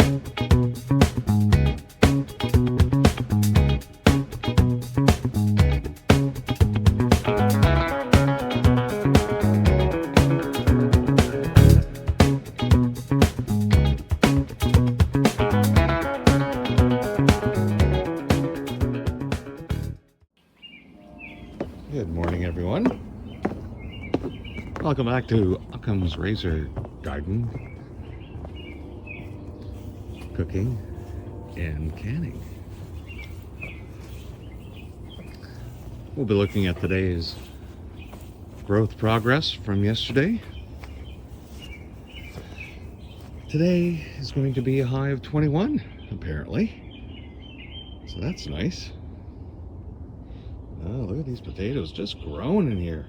Good morning, everyone. Welcome back to Occam's Razor Garden, cooking and canning. We'll be looking at today's growth progress from yesterday. Today is going to be a high of 21, apparently. So that's nice. Oh, look at these potatoes just growing in here.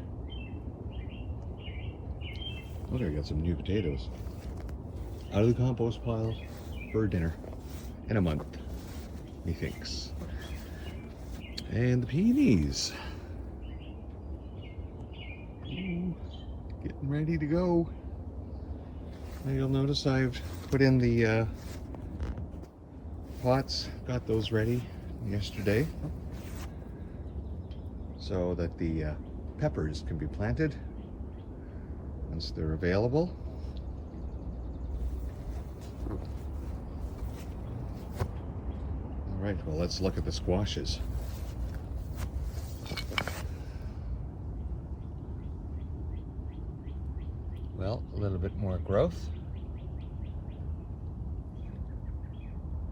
Look, I got some new potatoes out of the compost pile for dinner in a month, methinks. And the peonies. Ooh, getting ready to go. Now you'll notice I've put in the pots, got those ready yesterday, so that the peppers can be planted once they're available. All right, well, let's look at the squashes. Well, a little bit more growth.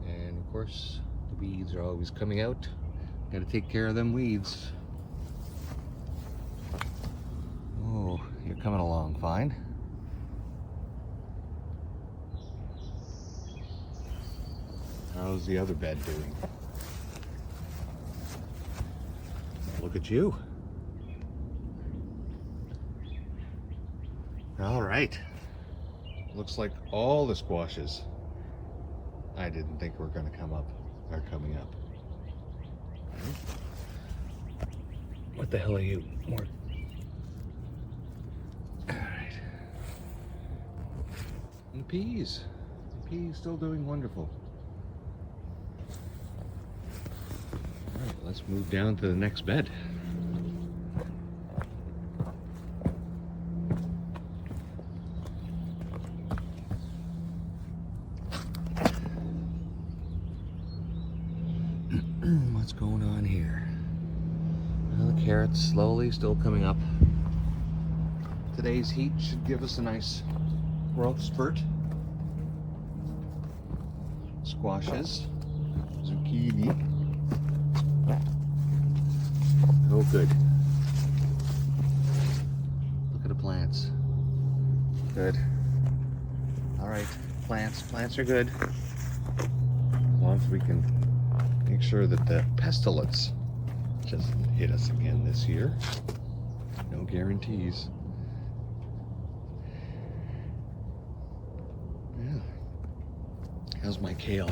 And of course, the weeds are always coming out. Got to take care of them weeds. Oh, you're coming along fine. How's the other bed doing? Look at you. All right. Looks like all the squashes I didn't think were going to come up are coming up. What the hell are you? More. And the peas. The peas still doing wonderful. All right, let's move down to the next bed. What's going on here? Well, the carrots slowly still coming up. Today's heat should give us a nice growth spurt. Squashes, zucchini. Oh, good. Look at the plants. Good. All right, plants are good. As long as we can make sure that the pestilence doesn't hit us again this year. No guarantees. Yeah. How's my kale?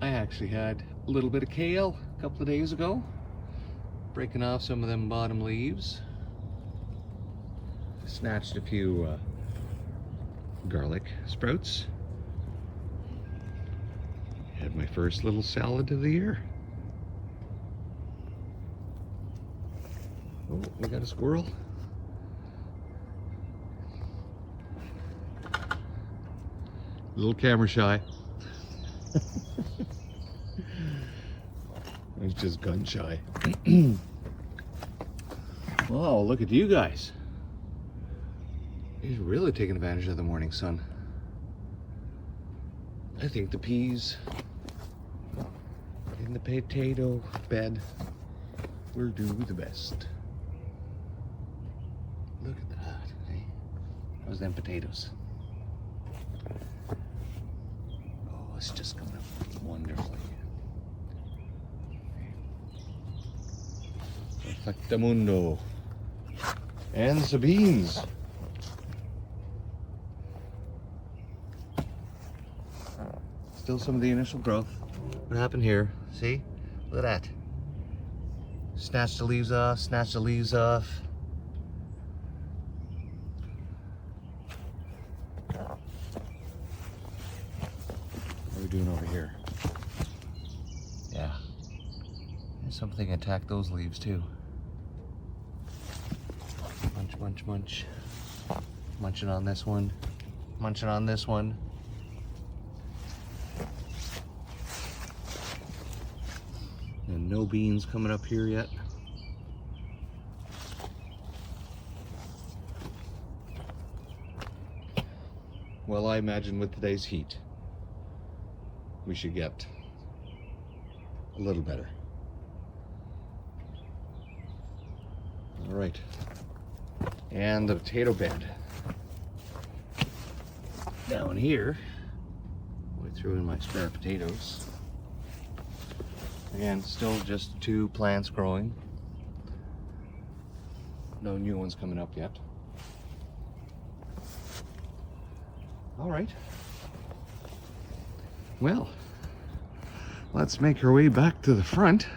I actually had a little bit of kale a couple of days ago. Breaking off some of them bottom leaves. Snatched a few garlic sprouts. Had my first little salad of the year. Oh, we got a squirrel. A little camera shy. He's just gun shy. Wow, look at you guys. He's really taking advantage of the morning sun. I think the peas in the potato bed will do the best. Look at that, hey? How's them potatoes? Oh, it's just coming up wonderfully. Perfectamundo. And the beans. Still some of the initial growth. What happened here? See? Look at that. Snatch the leaves off, snatch the leaves off. doing over here? Yeah. There's something attacked those leaves too. Munch, munch, munch. Munching on this one. Munching on this one. And no beans coming up here yet. Well, I imagine with today's heat, we should get a little better. All right. And the potato bed. Down here, I threw in my spare potatoes. Again, still just 2 plants growing. No new ones coming up yet. All right. Well, let's make our way back to the front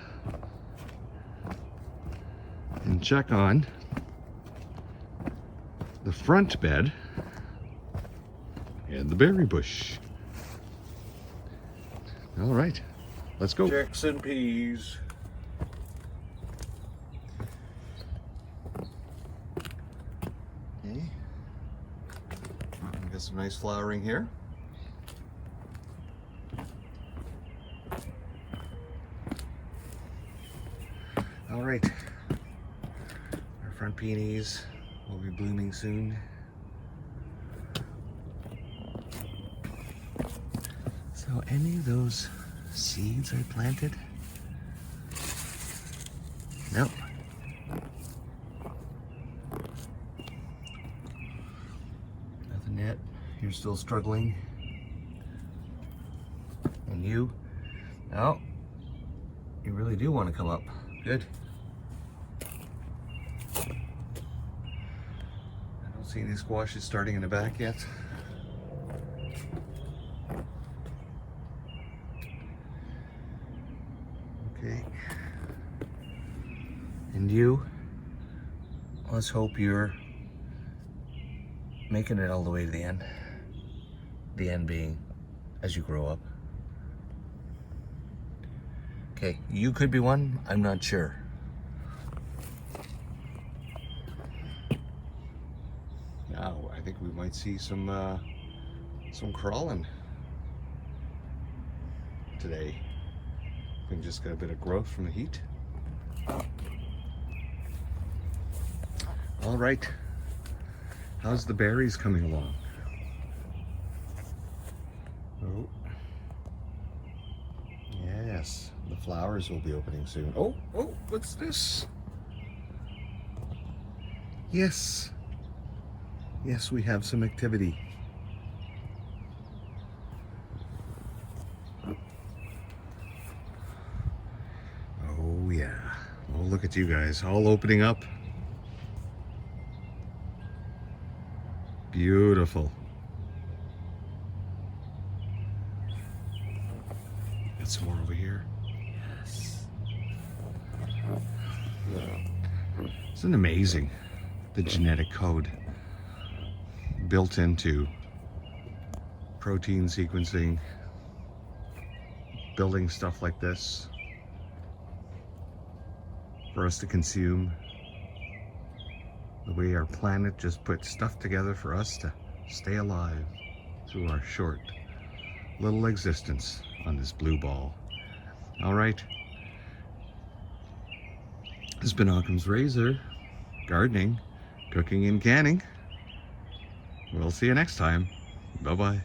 and check on the front bed and the berry bush. All right, let's go. Chicks and peas. Okay. Got some nice flowering here. All right. Our front peonies will be blooming soon. So any of those seeds I planted? Nope. Nothing yet. You're still struggling. And you? No. You really do want to come up. Good. I don't see any squashes starting in the back yet. Okay. And you? Let's hope you're making it all the way to the end. The end being as you grow up. Okay, you could be one, I'm not sure. Now, I think we might see some crawling today. I think just got a bit of growth from the heat. All right, how's the berries coming along? Oh, yes, the flowers will be opening soon. Oh, what's this? Yes, we have some activity. Oh yeah, oh look at you guys, all opening up. Beautiful. Got some more over here. Yes. Isn't it amazing, the genetic code built into protein sequencing, building stuff like this for us to consume? The way our planet just puts stuff together for us to stay alive through our short little existence on this blue ball. All right. This has been Occam's Razor, gardening, cooking, and canning. We'll see you next time. Bye-bye.